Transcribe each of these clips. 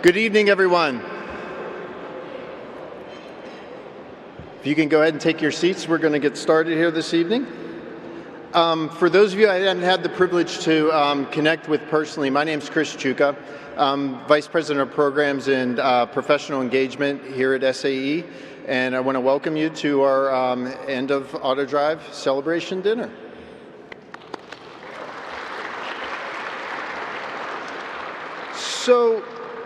Good evening, everyone. If you can go ahead and take your seats, we're going to get started here this evening. For those of you I haven't had the privilege to connect with personally, my name is Chris Chuka. I'm Vice President of Programs and Professional Engagement here at SAE, and I want to welcome you to our end of AutoDrive celebration dinner. So,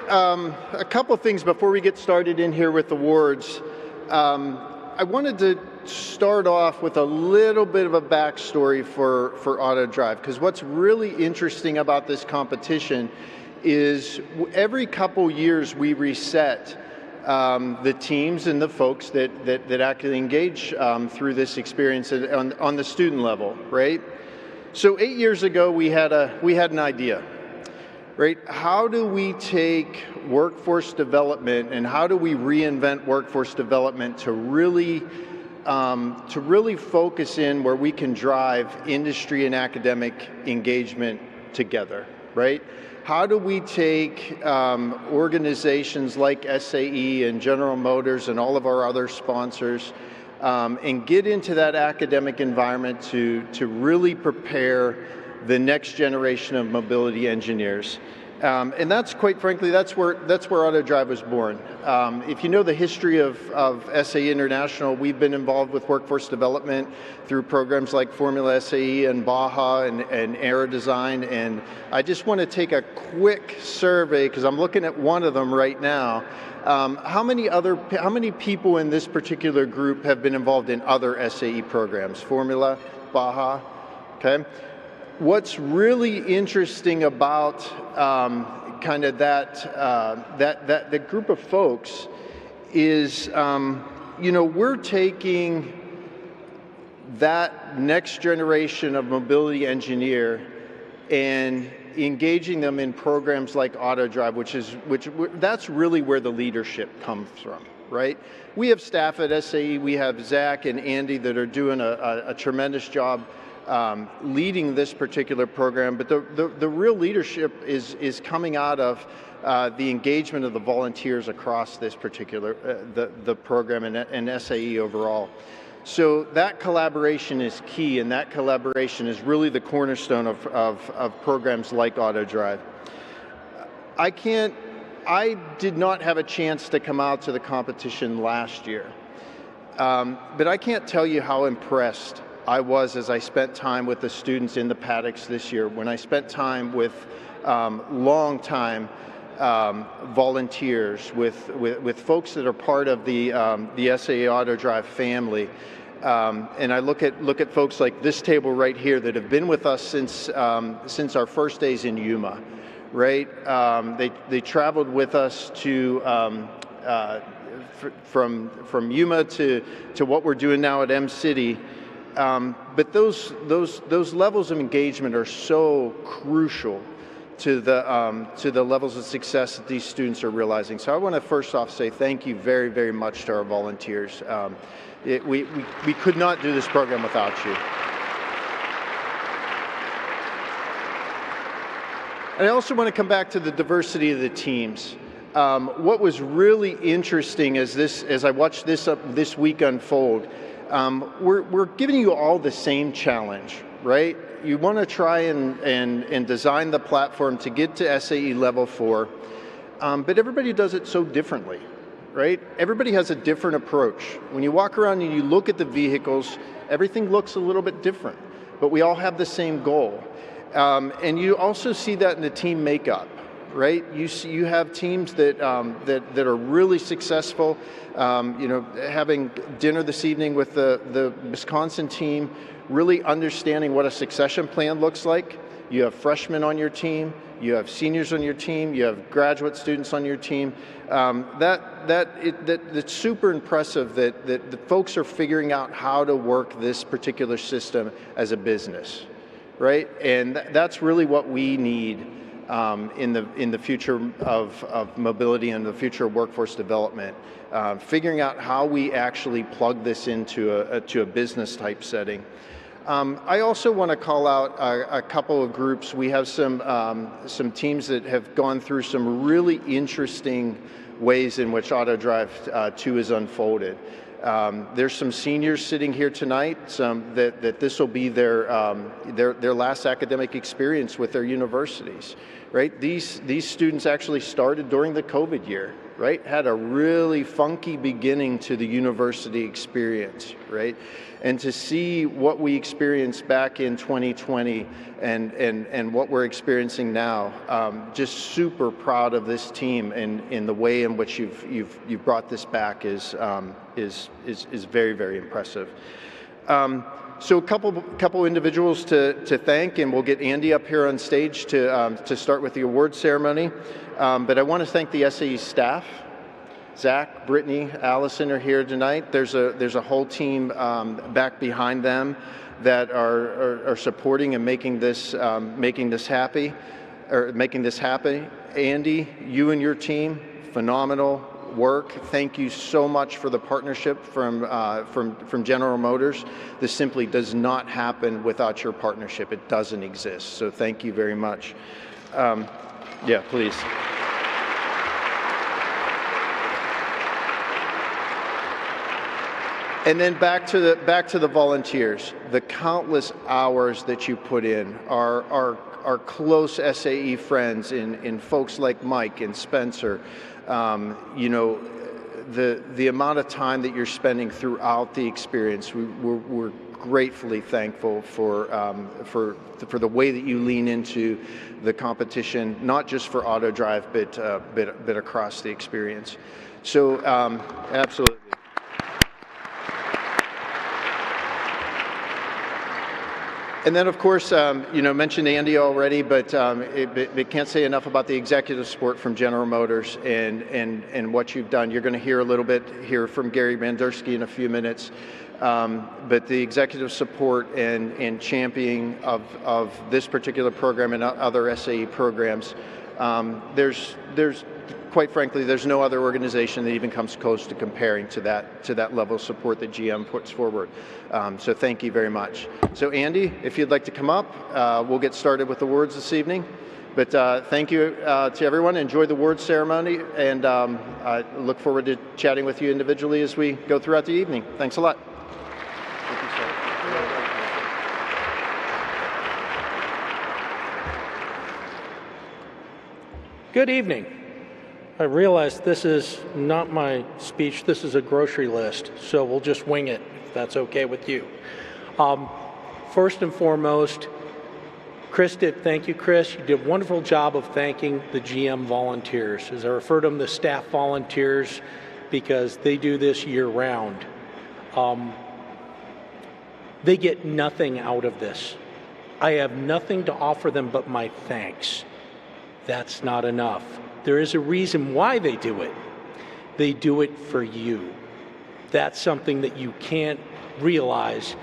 a couple things before we get started in here with awards. I wanted to start off with a little bit of a backstory for AutoDrive, because what's really interesting about this competition is every couple years we reset the teams and the folks that actually engage through this experience on the student level, right? So 8 years ago we had an idea. Right? How do we take workforce development and how do we reinvent workforce development to really focus in where we can drive industry and academic engagement together, right? How do we take organizations like SAE and General Motors and all of our other sponsors and get into that academic environment to really prepare the next generation of mobility engineers. And that's, quite frankly, that's where AutoDrive was born. If you know the history of SAE International, we've been involved with workforce development through programs like Formula SAE and Baja and Aero Design. And I just want to take a quick survey, because I'm looking at one of them right now. How many people in this particular group have been involved in other SAE programs? Formula, Baja, okay? What's really interesting about kind of that group of folks is, we're taking that next generation of mobility engineer and engaging them in programs like AutoDrive, which that's really where the leadership comes from, right? We have staff at SAE, we have Zach and Andy that are doing a tremendous job leading this particular program, but the real leadership is coming out of the engagement of the volunteers across this particular the program and SAE overall. So that collaboration is key, and that collaboration is really the cornerstone of programs like AutoDrive. I did not have a chance to come out to the competition last year, but I can't tell you how impressed I was as I spent time with the students in the paddocks this year, when I spent time with long-time volunteers, with folks that are part of the SAE AutoDrive family. And I look at folks like this table right here that have been with us since our first days in Yuma, right? They traveled with us to from Yuma to what we're doing now at M-City. But those levels of engagement are so crucial to the levels of success that these students are realizing. So I want to first off say thank you very, very much to our volunteers. We could not do this program without you. And I also want to come back to the diversity of the teams. What was really interesting as I watched this week unfold, we're giving you all the same challenge, right? You want to try and design the platform to get to SAE level 4, but everybody does it so differently, right? Everybody has a different approach. When you walk around and you look at the vehicles, everything looks a little bit different, but we all have the same goal. And you also see that in the team makeup, right? You have teams that are really successful. Having dinner this evening with the Wisconsin team, really understanding what a succession plan looks like. You have freshmen on your team, you have seniors on your team, you have graduate students on your team. It's super impressive that the folks are figuring out how to work this particular system as a business, right? And that's really what we need in the future of mobility and the future of workforce development. Figuring out how we actually plug this into a business type setting. I also want to call out a couple of groups. We have some teams that have gone through some really interesting ways in which AutoDrive 2 is unfolded. There's some seniors sitting here tonight that this will be their last academic experience with their universities, right? These students actually started during the COVID year, right? Had a really funky beginning to the university experience, right? And to see what we experienced back in 2020 and what we're experiencing now, just super proud of this team and in the way in which you've brought this back is very, very impressive. So a couple individuals to thank, and we'll get Andy up here on stage to start with the award ceremony. But I want to thank the SAE staff. Zach, Brittany, Allison are here tonight. There's a whole team back behind them that are supporting and making this happy. Andy, you and your team, phenomenal work. Thank you so much for the partnership from General Motors. This simply does not happen without your partnership. It doesn't exist. So thank you very much. Yeah, please. And then back to the volunteers, the countless hours that you put in, our close SAE friends in folks like Mike and Spencer, you know, the amount of time that you're spending throughout the experience, we're gratefully thankful for the way that you lean into the competition, not just for AutoDrive, but across the experience. So absolutely. And then, of course, you know, mentioned Andy already, but can't say enough about the executive support from General Motors and what you've done. You're going to hear a little bit here from Gary Bandersky in a few minutes, but the executive support and championing of this particular program and other SAE programs, there's quite frankly, there's no other organization that even comes close to comparing to that level of support that GM puts forward. So thank you very much. So Andy, if you'd like to come up, we'll get started with the awards this evening. But thank you to everyone. Enjoy the awards ceremony, and I look forward to chatting with you individually as we go throughout the evening. Thanks a lot. Thank you, sir. Good evening. I realize this is not my speech, this is a grocery list, so we'll just wing it, if that's okay with you. First and foremost, thank you, Chris. You did a wonderful job of thanking the GM volunteers. As I refer to them, the staff volunteers, because they do this year round. They get nothing out of this. I have nothing to offer them but my thanks. That's not enough. There is a reason why they do it. They do it for you. That's something that you can't realize.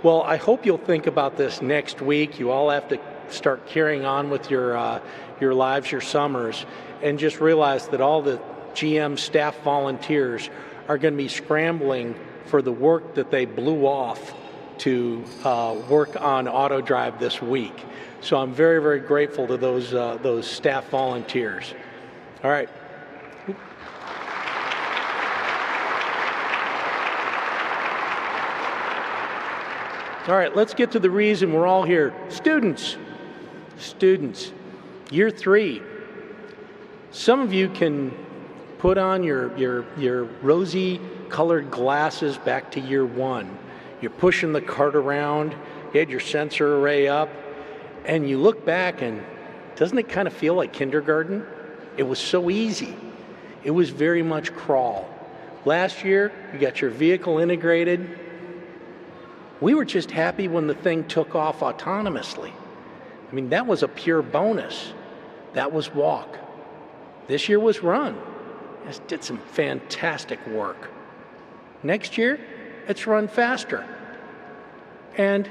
Well, I hope you'll think about this next week. You all have to start carrying on with your lives, your summers, and just realize that all the GM staff volunteers are going to be scrambling for the work that they blew off to work on AutoDrive this week. So I'm very, very grateful to those staff volunteers. All right. All right, let's get to the reason we're all here. Students, year 3. Some of you can put on your rosy colored glasses back to year 1. You're pushing the cart around, you had your sensor array up, and you look back and doesn't it kind of feel like kindergarten? It was so easy. It was very much crawl. Last year, you got your vehicle integrated. We were just happy when the thing took off autonomously. I mean, that was a pure bonus. That was walk. This year was run. Just did some fantastic work. Next year, it's run faster. And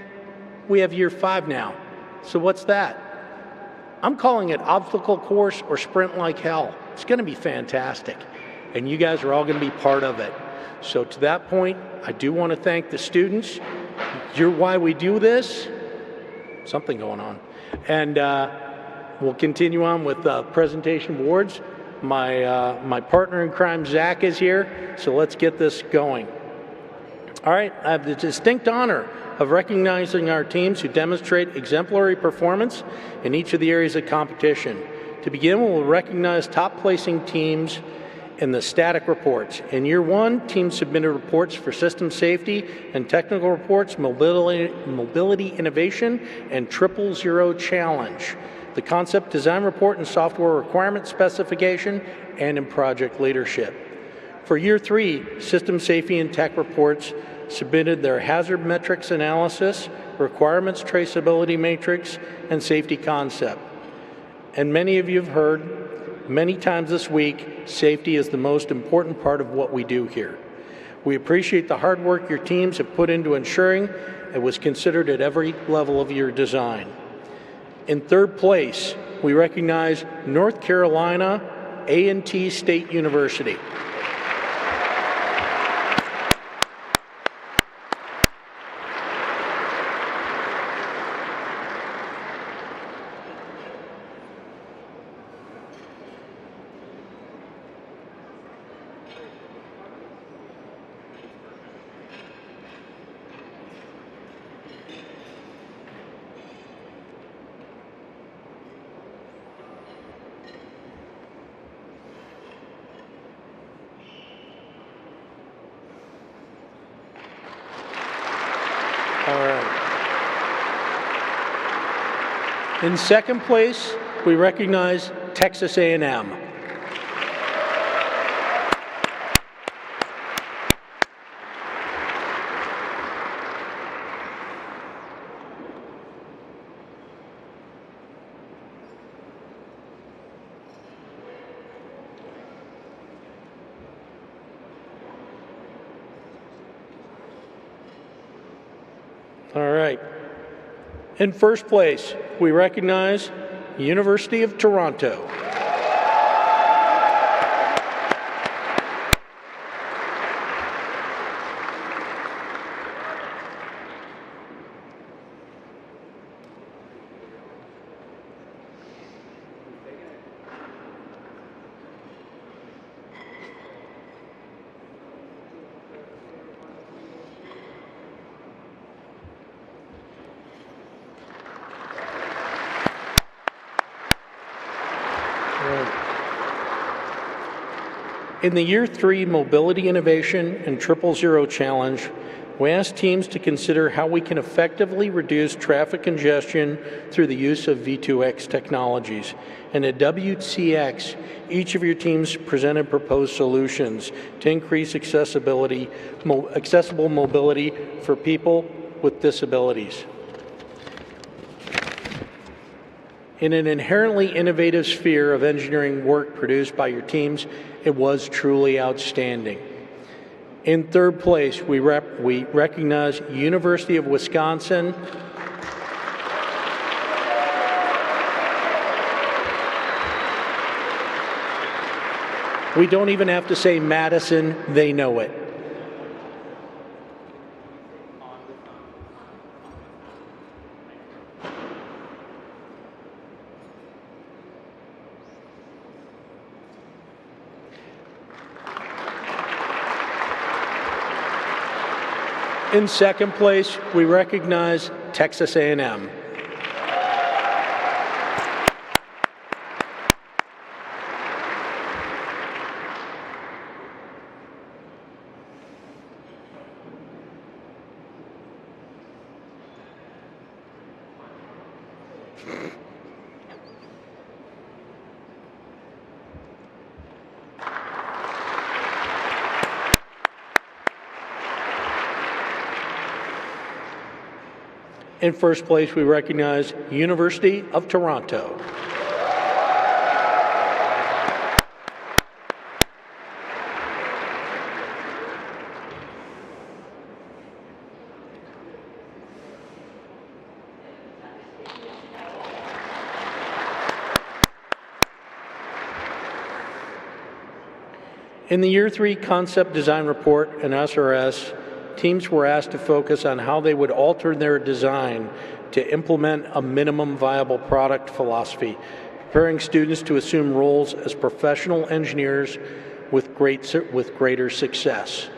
we have year 5 now. So what's that? I'm calling it obstacle course or sprint like hell. It's going to be fantastic. And you guys are all going to be part of it. So to that point, I do want to thank the students. why we do this? Something going on. And we'll continue on with presentation awards. My partner in crime, Zach, is here, so let's get this going. All right, I have the distinct honor of recognizing our teams who demonstrate exemplary performance in each of the areas of competition. To begin, we'll recognize top-placing teams in the static reports. In year one, teams submitted reports for system safety and technical reports, mobility innovation, and 000 challenge, the concept design report and software requirement specification, and in project leadership. For year three, system safety and tech reports submitted their hazard metrics analysis, requirements traceability matrix, and safety concept. And many of you have heard many times this week, safety is the most important part of what we do here. We appreciate the hard work your teams have put into ensuring it was considered at every level of your design. In third place, we recognize North Carolina A&T State University. In second place, we recognize Texas A&M. All right. In first place, we recognize University of Toronto. In the Year 3 Mobility Innovation and 000 Challenge, we asked teams to consider how we can effectively reduce traffic congestion through the use of V2X technologies. And at WCX, each of your teams presented proposed solutions to increase accessible mobility for people with disabilities. In an inherently innovative sphere of engineering work produced by your teams, it was truly outstanding. In third place, we recognize University of Wisconsin. We don't even have to say Madison, they know it. In second place, we recognize Texas A&M. In first place, we recognize University of Toronto. In the Year 3 Concept Design Report and SRS, teams were asked to focus on how they would alter their design to implement a minimum viable product philosophy, preparing students to assume roles as professional engineers with greater success.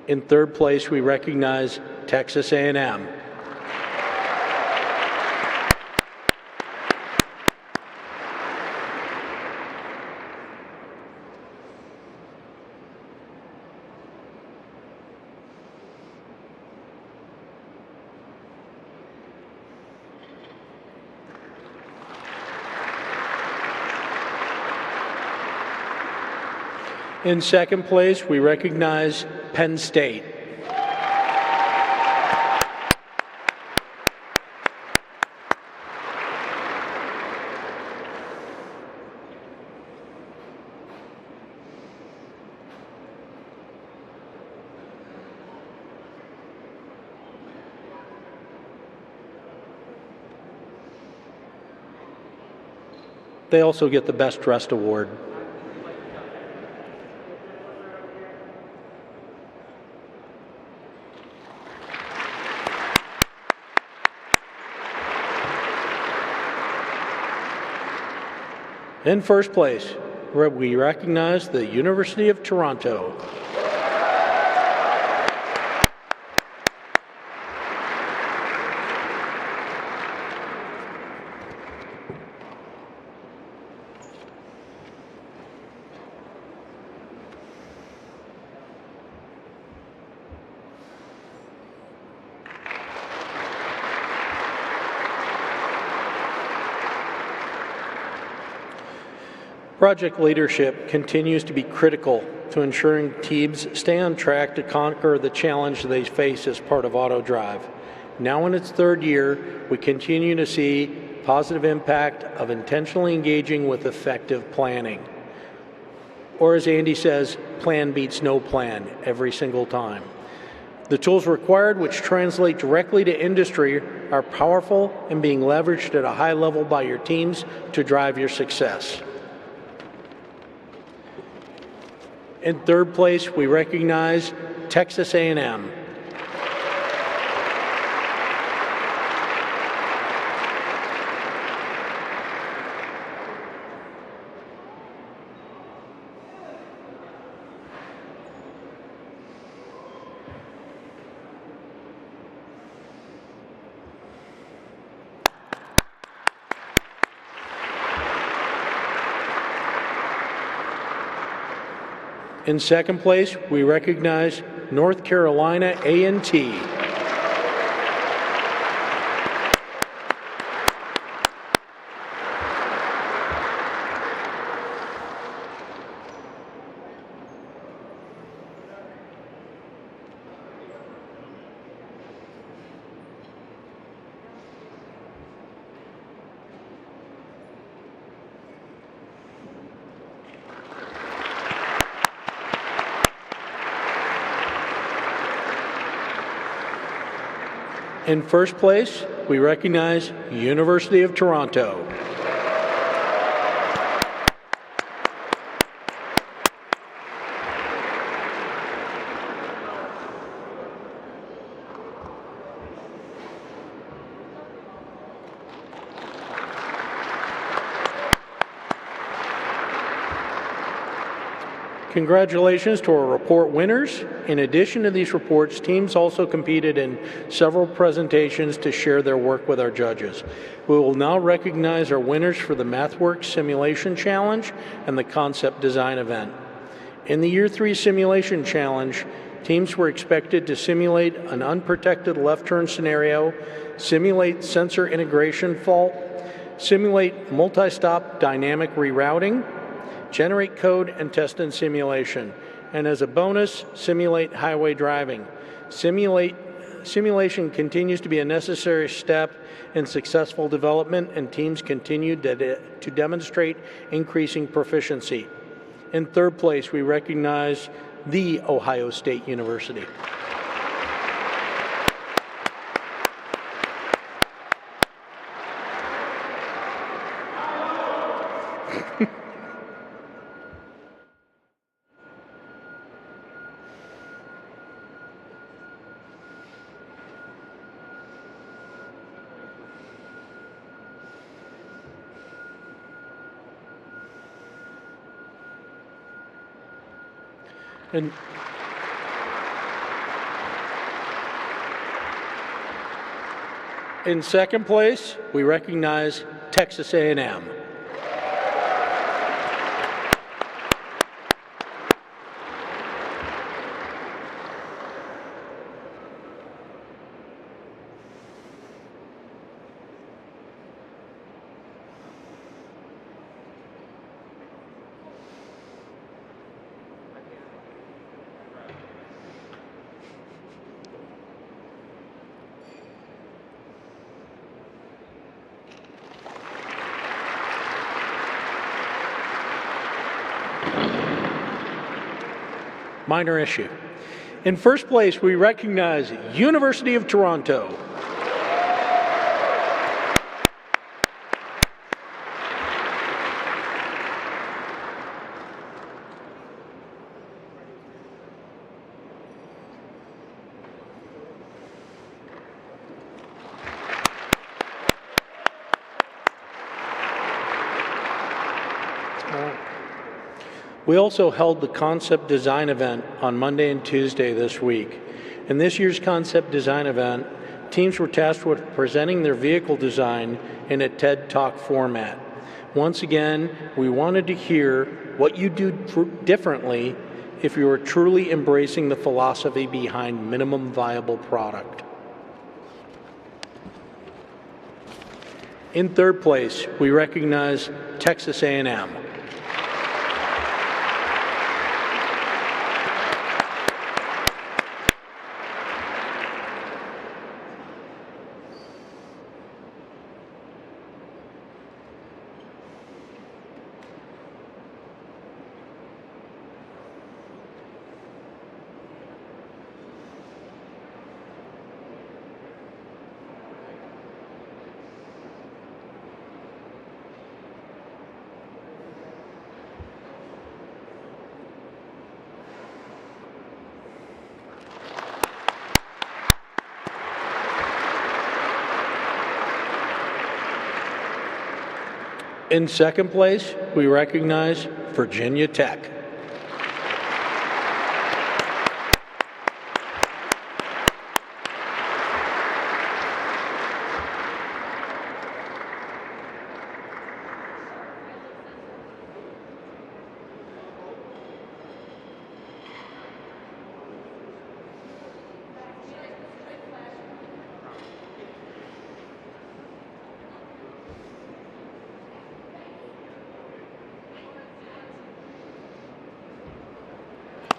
In third place, we recognize Texas A&M. In second place, we recognize Penn State. They also get the Best Dressed Award. In first place, we recognize the University of Toronto. Project leadership continues to be critical to ensuring teams stay on track to conquer the challenge they face as part of AutoDrive. Now in its third year, we continue to see positive impact of intentionally engaging with effective planning. Or as Andy says, plan beats no plan every single time. The tools required, which translate directly to industry, are powerful and being leveraged at a high level by your teams to drive your success. In third place, we recognize Texas A&M. In second place, we recognize North Carolina A&T. In first place, we recognize University of Toronto. Congratulations to our report winners. In addition to these reports, teams also competed in several presentations to share their work with our judges. We will now recognize our winners for the MathWorks Simulation Challenge and the Concept Design event. In the Year 3 Simulation Challenge, teams were expected to simulate an unprotected left turn scenario, simulate sensor integration fault, simulate multi-stop dynamic rerouting, generate code and test in simulation, and as a bonus, simulate highway driving. Simulation continues to be a necessary step in successful development, and teams continue to demonstrate increasing proficiency. In third place, we recognize The Ohio State University. And in second place, we recognize Texas A&M. Minor issue. In first place, we recognize University of Toronto. We also held the concept design event on Monday and Tuesday this week. In this year's concept design event, teams were tasked with presenting their vehicle design in a TED Talk format. Once again, we wanted to hear what you do differently if you are truly embracing the philosophy behind minimum viable product. In third place, we recognize Texas A&M. In second place, we recognize Virginia Tech.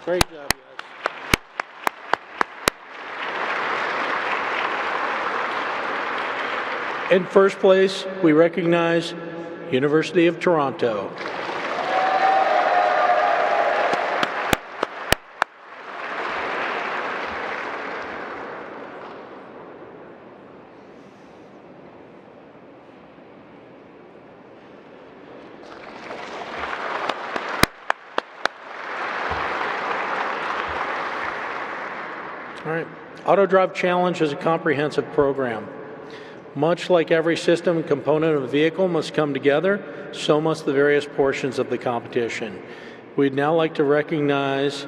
Great job, guys. In first place, we recognize University of Toronto. All right. AutoDrive Challenge is a comprehensive program. Much like every system and component of a vehicle must come together, so must the various portions of the competition. We'd now like to recognize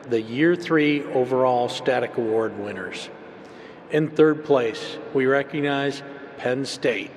the Year 3 overall static award winners. In third place, we recognize Penn State.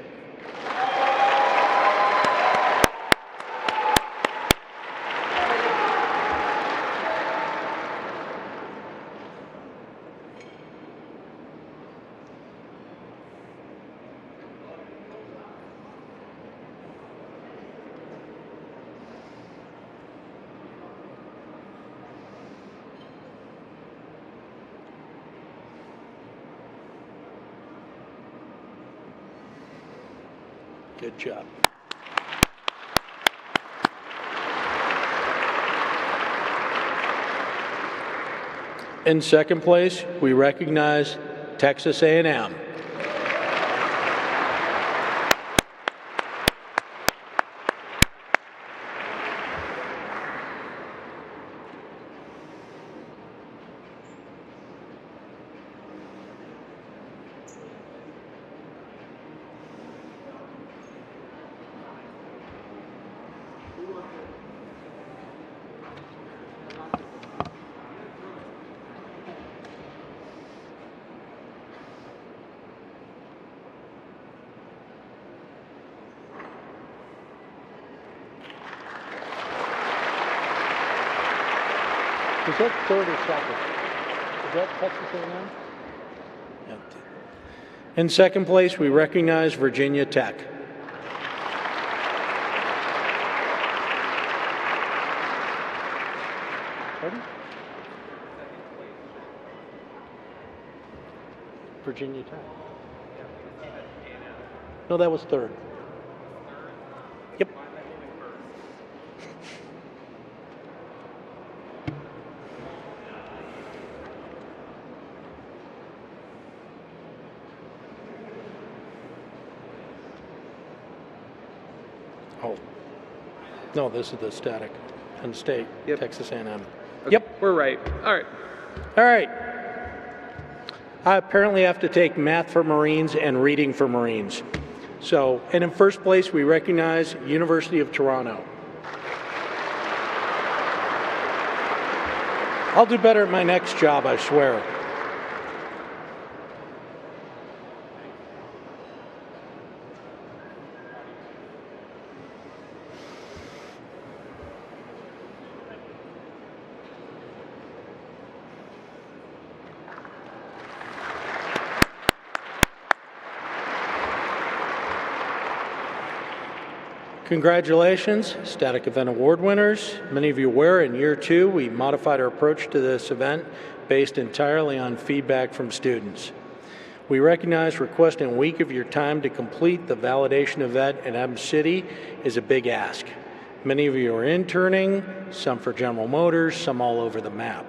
Good job. In second place, we recognize Texas A&M. Is that third or second? Is that Texas A&M? Yeah. In second place, we recognize Virginia Tech. Pardon? Virginia Tech. No, that was third. Yep. Oh. No, this is the static and state, Yep. Texas A&M. Okay, Yep. we're right. All right. All right. I apparently have to take math for Marines and reading for Marines. So, and in first place, we recognize University of Toronto. I'll do better at my next job, I swear. Congratulations, Static Event Award winners. Many of you are aware in year 2 we modified our approach to this event based entirely on feedback from students. We recognize requesting a week of your time to complete the validation event in Em City is a big ask. Many of you are interning, some for General Motors, some all over the map.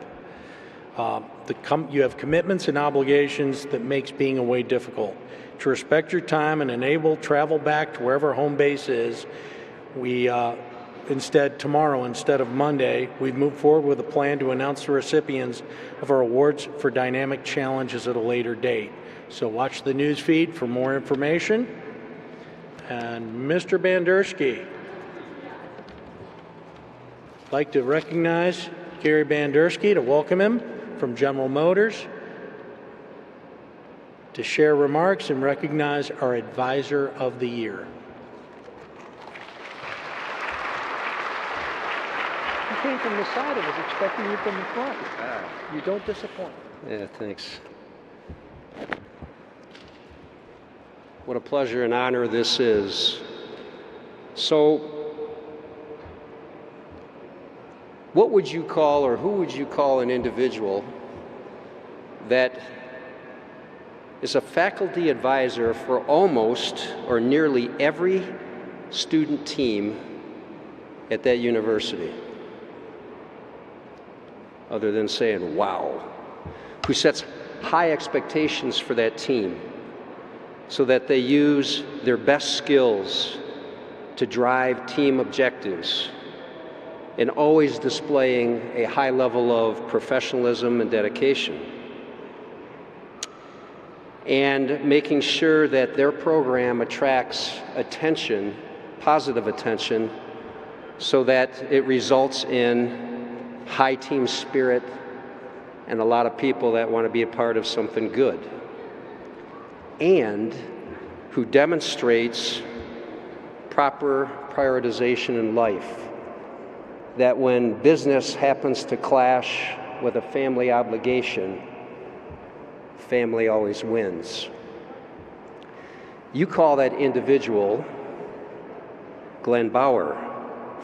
You have commitments and obligations that makes being away difficult. To respect your time and enable travel back to wherever home base is, we tomorrow instead of Monday, we've moved forward with a plan to announce the recipients of our awards for dynamic challenges at a later date. So watch the news feed for more information. And Mr. Bandersky, I'd like to recognize Gary Bandersky to welcome him from General Motors to share remarks and recognize our Advisor of the Year. You came from the side, I was expecting you from the front. You don't disappoint. Yeah, thanks. What a pleasure and honor this is. So, what would you call, or who would you call an individual that is a faculty advisor for almost or nearly every student team at that university? Other than saying, wow. Who sets high expectations for that team so that they use their best skills to drive team objectives, and always displaying a high level of professionalism and dedication, and making sure that their program attracts attention, positive attention, so that it results in high team spirit and a lot of people that want to be a part of something good, and who demonstrates proper prioritization in life, that when business happens to clash with a family obligation, family always wins. You call that individual Glenn Bauer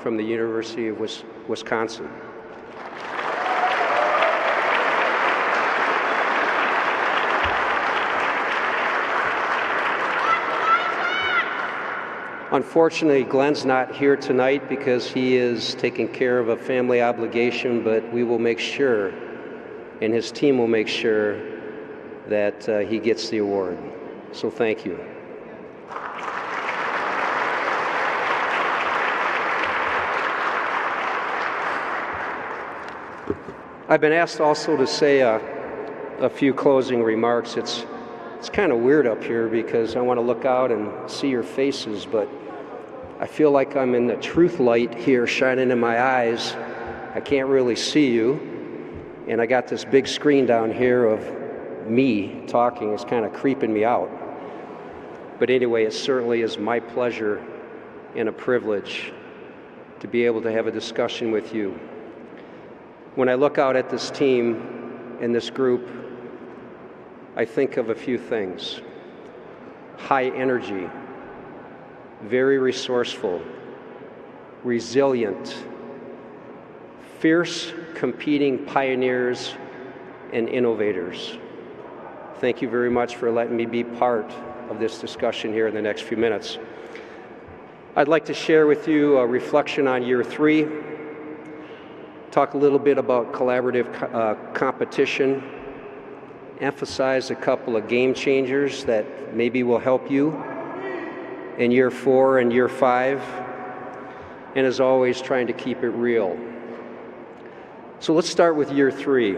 from the University of Wisconsin. Unfortunately, Glenn's not here tonight because he is taking care of a family obligation, but we will make sure, and his team will make sure, that he gets the award. So thank you. I've been asked also to say a few closing remarks. It's kind of weird up here because I want to look out and see your faces, but I feel like I'm in the truth light here shining in my eyes. I can't really see you, and I got this big screen down here of me talking. It's kind of creeping me out. But anyway, it certainly is my pleasure and a privilege to be able to have a discussion with you. When I look out at this team and this group, I think of a few things. High energy, very resourceful, resilient, fierce competing pioneers and innovators. Thank you very much for letting me be part of this discussion here in the next few minutes. I'd like to share with you a reflection on year 3, talk a little bit about collaborative competition, emphasize a couple of game changers that maybe will help you in year 4 and year 5, and as always, trying to keep it real. So let's start with year 3,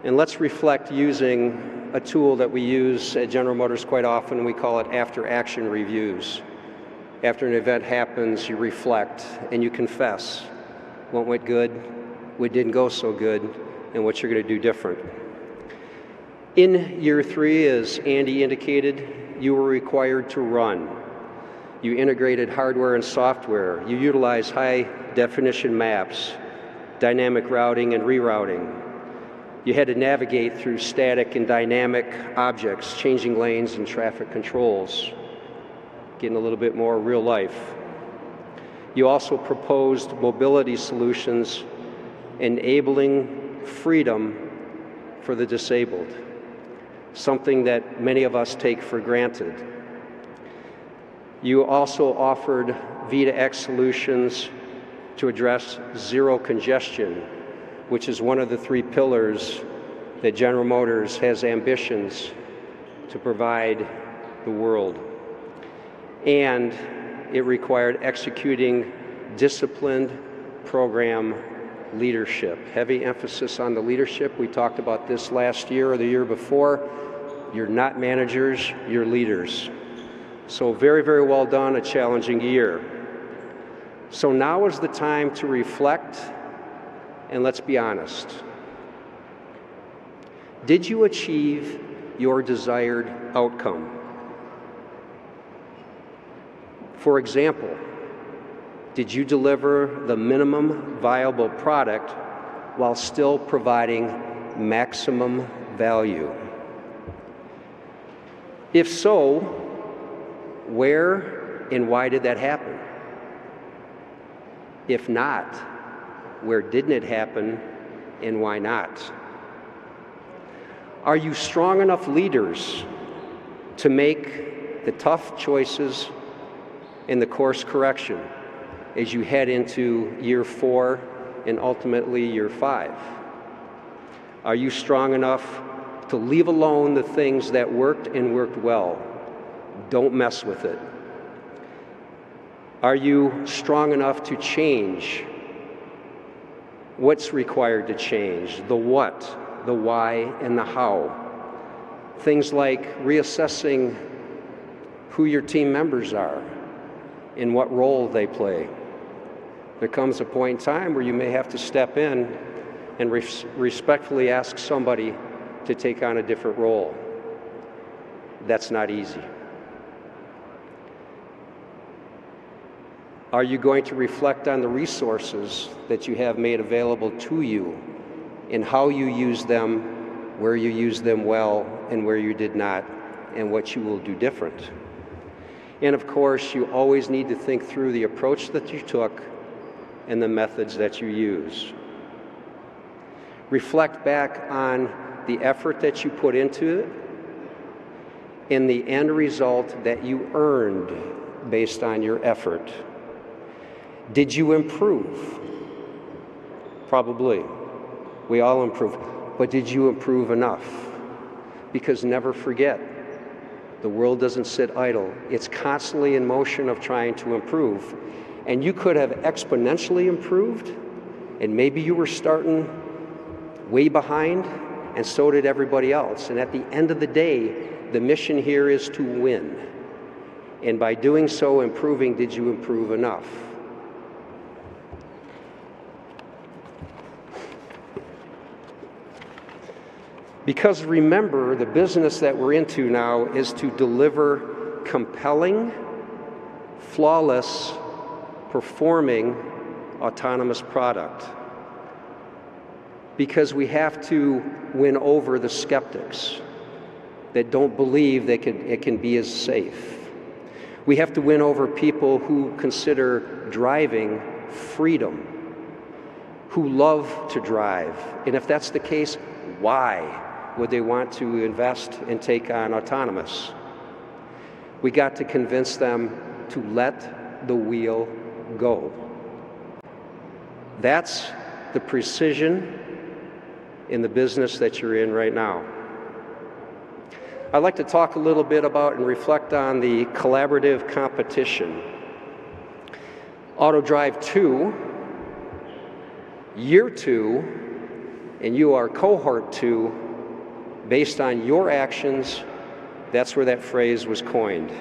and let's reflect using a tool that we use at General Motors quite often. We call it after-action reviews. After an event happens, you reflect and you confess what went good, what didn't go so good, and what you're going to do different. In year 3, as Andy indicated, you were required to run. You integrated hardware and software. You utilized high-definition maps, dynamic routing and rerouting. You had to navigate through static and dynamic objects, changing lanes and traffic controls, getting a little bit more real life. You also proposed mobility solutions enabling freedom for the disabled, something that many of us take for granted. You also offered V2X solutions to address zero congestion, which is one of the 3 pillars that General Motors has ambitions to provide the world. And it required executing disciplined program leadership. Heavy emphasis on the leadership. We talked about this last year or the year before. You're not managers, you're leaders. So very, very well done, a challenging year. So now is the time to reflect, and let's be honest. Did you achieve your desired outcome? For example, did you deliver the minimum viable product while still providing maximum value? If so, where and why did that happen? If not, where didn't it happen and why not? Are you strong enough leaders to make the tough choices and the course correction as you head into year 4 and ultimately year 5? Are you strong enough to leave alone the things that worked and worked well? Don't mess with it. Are you strong enough to change what's required to change? The what, the why, and the how. Things like reassessing who your team members are and what role they play. There comes a point in time where you may have to step in and respectfully ask somebody to take on a different role. That's not easy. Are you going to reflect on the resources that you have made available to you and how you use them, where you used them well and where you did not, and what you will do different? And of course, you always need to think through the approach that you took and the methods that you use. Reflect back on the effort that you put into it and the end result that you earned based on your effort. Did you improve? Probably. We all improve. But did you improve enough? Because never forget, the world doesn't sit idle. It's constantly in motion of trying to improve. And you could have exponentially improved, and maybe you were starting way behind, and so did everybody else. And at the end of the day, the mission here is to win. And by doing so, improving, did you improve enough? Because remember, the business that we're into now is to deliver compelling, flawless, performing autonomous product. because we have to win over the skeptics that don't believe that it can be as safe. We have to win over people who consider driving freedom, who love to drive. And if that's the case, why would they want to invest and take on autonomous? We got to convince them to let the wheel go. That's the precision in the business that you're in right now. I'd like to talk a little bit about and reflect on the collaborative competition. AutoDrive 2, year 2, and you are cohort 2, based on your actions. That's where that phrase was coined.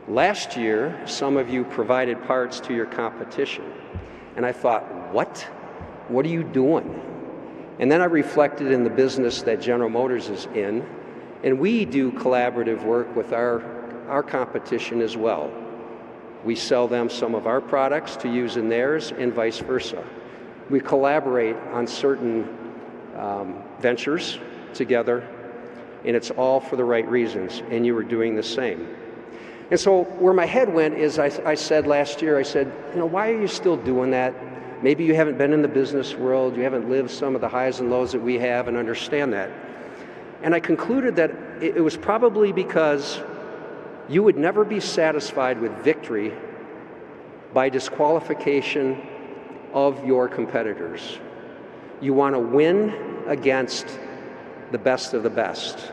Last year, some of you provided parts to your competition, and I thought, what? What are you doing? And then I reflected in the business that General Motors is in, and we do collaborative work with our competition as well. We sell them some of our products to use in theirs and vice versa. We collaborate on certain ventures together, and it's all for the right reasons, and you were doing the same. And so where my head went is I said last year, I said, why are you still doing that? Maybe you haven't been in the business world, you haven't lived some of the highs and lows that we have and understand that. And I concluded that it was probably because you would never be satisfied with victory by disqualification of your competitors. You want to win against the best of the best.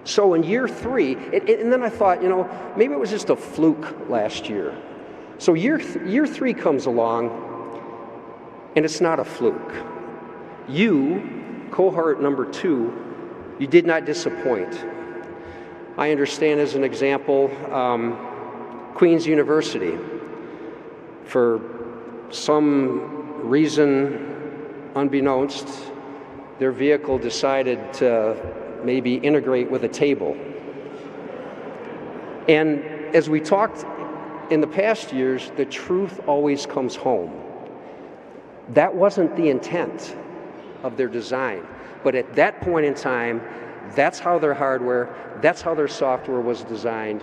So in year 3, and then I thought, maybe it was just a fluke last year. So year 3 comes along, and it's not a fluke. You, cohort number 2, you did not disappoint. I understand, as an example, Queen's University, for some reason unbeknownst, their vehicle decided to maybe integrate with a table. And as we talked in the past years, the truth always comes home. That wasn't the intent of their design. But at that point in time, that's how their hardware, that's how their software was designed.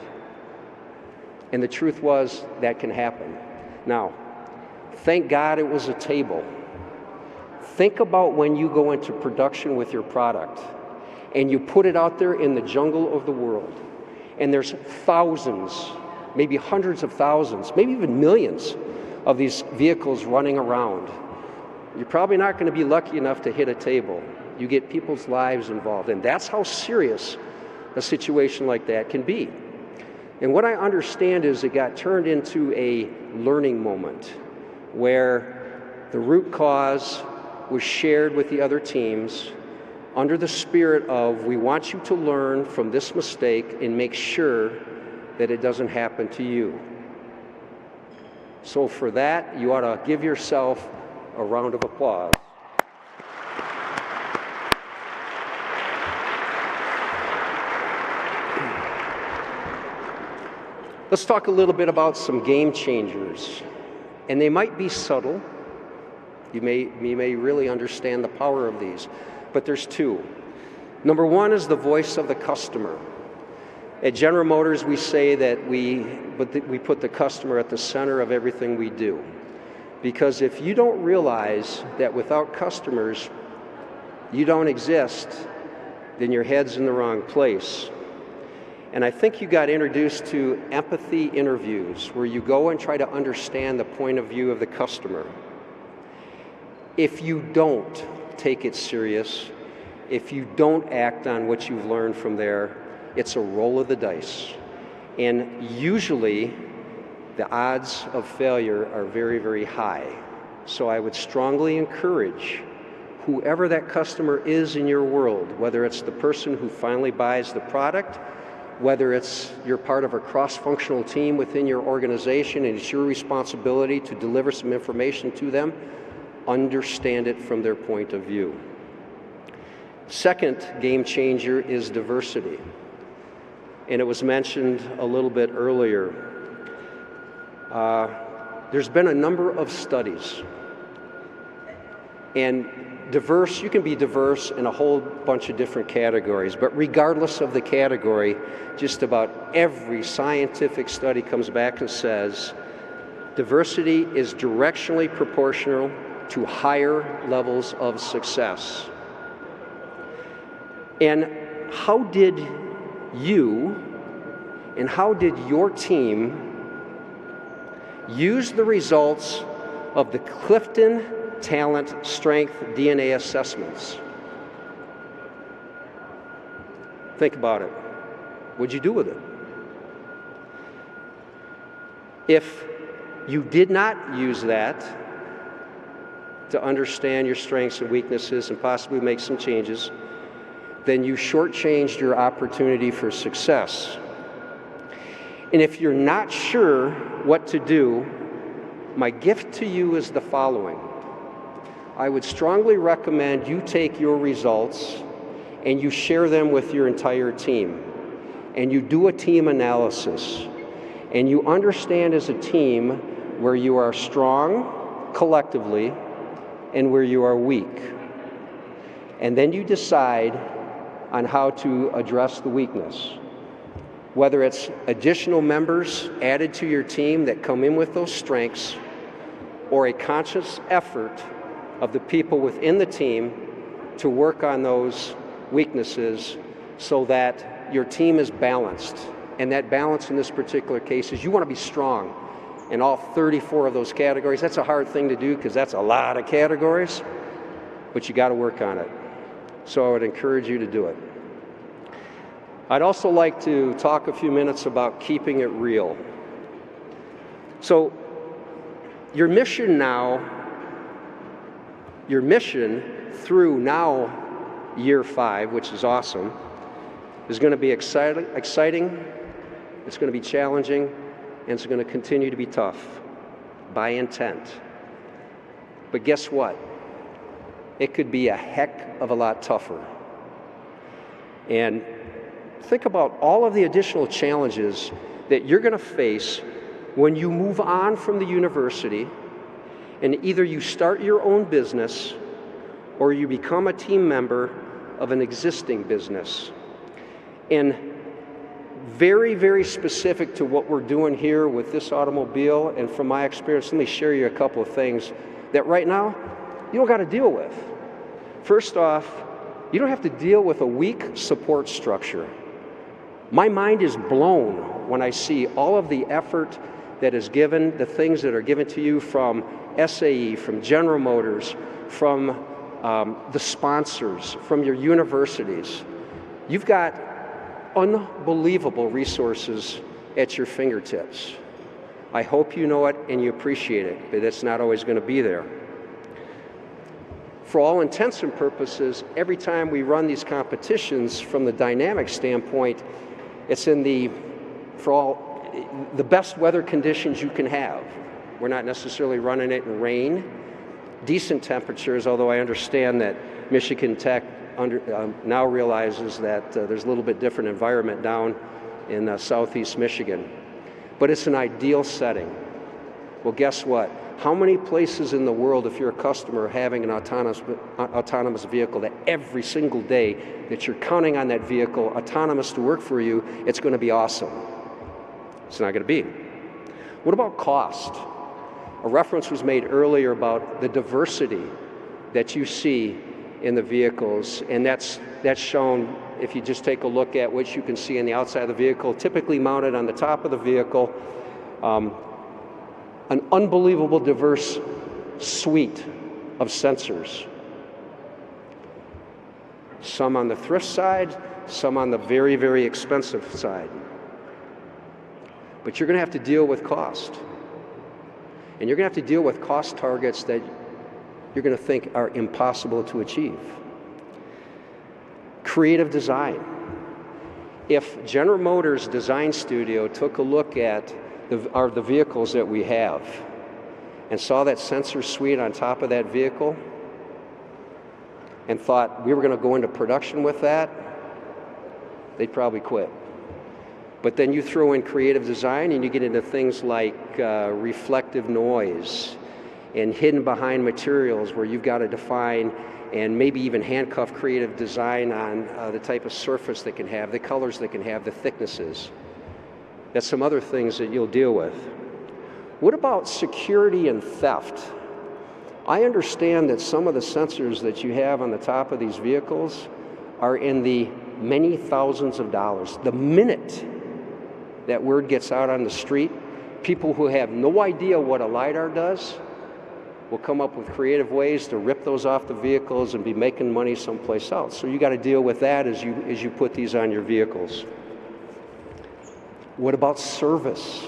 And the truth was, that can happen. Now, thank God it was a table. Think about when you go into production with your product and you put it out there in the jungle of the world, and there's thousands, maybe hundreds of thousands, maybe even millions of these vehicles running around. You're probably not going to be lucky enough to hit a table. You get people's lives involved, and that's how serious a situation like that can be. And what I understand is it got turned into a learning moment where the root cause was shared with the other teams under the spirit of, we want you to learn from this mistake and make sure that it doesn't happen to you. So for that, you ought to give yourself a round of applause. Let's talk a little bit about some game changers. And they might be subtle. You may really understand the power of these. But there's 2. Number 1 is the voice of the customer. At General Motors, we say that we put the customer at the center of everything we do. Because if you don't realize that without customers, you don't exist, then your head's in the wrong place. And I think you got introduced to empathy interviews, where you go and try to understand the point of view of the customer. If you don't take it serious, if you don't act on what you've learned from there, it's a roll of the dice. And usually, the odds of failure are very, very high. So I would strongly encourage whoever that customer is in your world, whether it's the person who finally buys the product, whether it's you're part of a cross-functional team within your organization and it's your responsibility to deliver some information to them, understand it from their point of view. Second game changer is diversity. And it was mentioned a little bit earlier. There's been a number of studies And diverse, you can be diverse in a whole bunch of different categories, but regardless of the category, just about every scientific study comes back and says diversity is directionally proportional to higher levels of success. And how did you and how did your team use the results of the Clifton Talent Strength DNA assessments? Think about it. What'd you do with it? If you did not use that to understand your strengths and weaknesses and possibly make some changes, then you shortchanged your opportunity for success. And if you're not sure what to do, my gift to you is the following. I would strongly recommend you take your results and you share them with your entire team. And you do a team analysis. And you understand as a team where you are strong collectively and where you are weak. And then you decide on how to address the weakness. Whether it's additional members added to your team that come in with those strengths, or a conscious effort of the people within the team to work on those weaknesses so that your team is balanced. And that balance in this particular case is you want to be strong in all 34 of those categories. That's a hard thing to do because that's a lot of categories, but you got to work on it. So I would encourage you to do it. I'd also like to talk a few minutes about keeping it real. So your mission through now year 5, which is awesome, is going to be exciting, it's going to be challenging, and it's going to continue to be tough by intent. But guess what? It could be a heck of a lot tougher. And think about all of the additional challenges that you're going to face when you move on from the university and either you start your own business or you become a team member of an existing business. And very, very specific to what we're doing here with this automobile, and from my experience, let me share you a couple of things that right now you don't got to deal with. First off, you don't have to deal with a weak support structure. My mind is blown when I see all of the effort that is given, the things that are given to you from SAE, from General Motors, from the sponsors, from your universities. You've got unbelievable resources at your fingertips. I hope you know it and you appreciate it, but it's not always going to be there. For all intents and purposes, every time we run these competitions from the dynamic standpoint, it's in the best weather conditions you can have. We're not necessarily running it in rain, decent temperatures, although I understand that Michigan Tech now realizes that there's a little bit different environment down in southeast Michigan. But it's an ideal setting. Well, guess what? How many places in the world, if you're a customer, are having an autonomous vehicle that every single day that you're counting on that vehicle autonomous to work for you, it's going to be awesome? It's not going to be. What about cost? A reference was made earlier about the diversity that you see in the vehicles, and that's shown if you just take a look at what you can see on the outside of the vehicle, typically mounted on the top of the vehicle. An unbelievable diverse suite of sensors. Some on the thrift side, some on the very, very expensive side. But you're going to have to deal with cost. And you're going to have to deal with cost targets that you're going to think are impossible to achieve. Creative design. If General Motors Design Studio took a look at the vehicles that we have and saw that sensor suite on top of that vehicle and thought we were going to go into production with that, they'd probably quit. But then you throw in creative design and you get into things like reflective noise and hidden behind materials where you've got to define and maybe even handcuff creative design on the type of surface they can have, the colors they can have, the thicknesses. That's some other things that you'll deal with. What about security and theft? I understand that some of the sensors that you have on the top of these vehicles are in the many thousands of dollars. The minute that word gets out on the street, people who have no idea what a LiDAR does will come up with creative ways to rip those off the vehicles and be making money someplace else. So you got to deal with that as you put these on your vehicles. What about service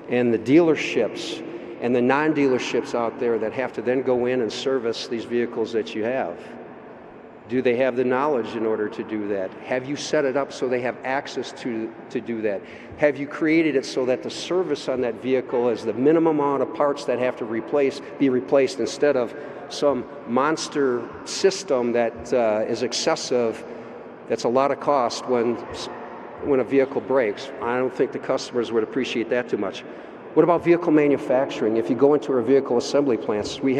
and the dealerships and the non-dealerships out there that have to then go in and service these vehicles that you have? Do they have the knowledge in order to do that? Have you set it up so they have access to do that? Have you created it so that the service on that vehicle is the minimum amount of parts that have to be replaced instead of some monster system that is excessive, that's a lot of cost when a vehicle breaks? I don't think the customers would appreciate that too much. What about vehicle manufacturing? If you go into our vehicle assembly plants, we've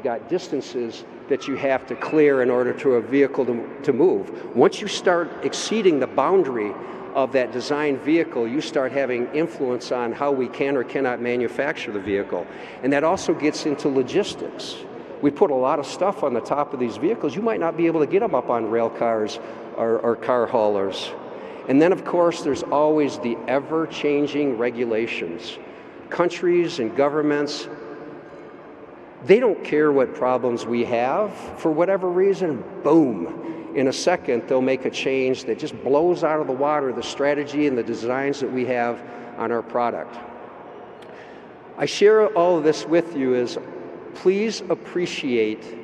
got distances that you have to clear in order for a vehicle to move. Once you start exceeding the boundary of that designed vehicle, you start having influence on how we can or cannot manufacture the vehicle. And that also gets into logistics. We put a lot of stuff on the top of these vehicles. You might not be able to get them up on rail cars or car haulers. And then, of course, there's always the ever-changing regulations. Countries and governments, they don't care what problems we have. For whatever reason, boom, in a second they'll make a change that just blows out of the water the strategy and the designs that we have on our product. I share all of this with you as please appreciate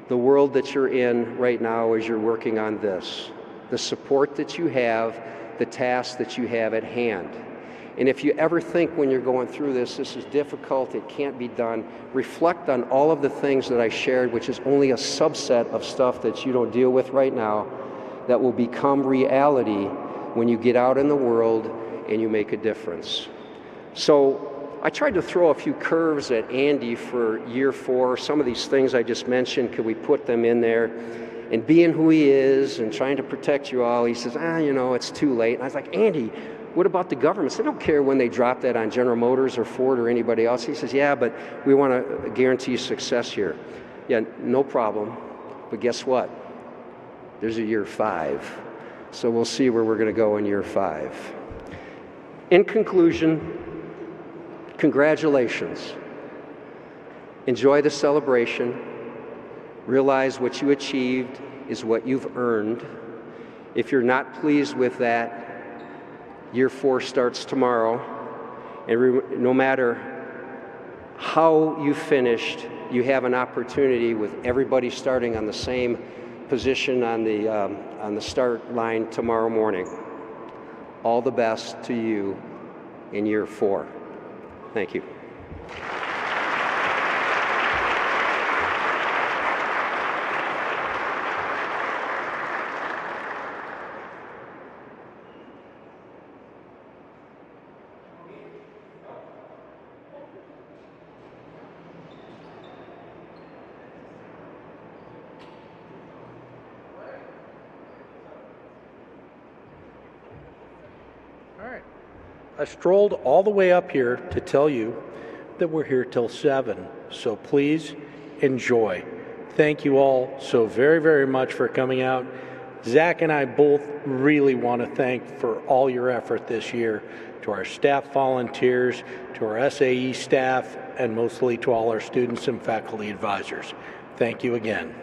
the world that you're in right now as you're working on this, the support that you have, the tasks that you have at hand. And if you ever think when you're going through this is difficult, it can't be done, reflect on all of the things that I shared, which is only a subset of stuff that you don't deal with right now, that will become reality when you get out in the world and you make a difference. So I tried to throw a few curves at Andy for year 4. Some of these things I just mentioned, could we put them in there? And being who he is and trying to protect you all, he says, it's too late. And I was like, Andy, what about the governments? They don't care when they drop that on General Motors or Ford or anybody else. He says, yeah, but we want to guarantee success here. Yeah, no problem. But guess what? There's a year 5. So we'll see where we're going to go in year 5. In conclusion, congratulations. Enjoy the celebration. Realize what you achieved is what you've earned. If you're not pleased with that, year 4 starts tomorrow, and no matter how you finished, you have an opportunity with everybody starting on the same position on the start line tomorrow morning. All the best to you in year 4. Thank you. I strolled all the way up here to tell you that we're here till 7, so please enjoy. Thank you all so very, very much for coming out. Zach and I both really want to thank for all your effort this year, to our staff volunteers, to our SAE staff, and mostly to all our students and faculty advisors. Thank you again.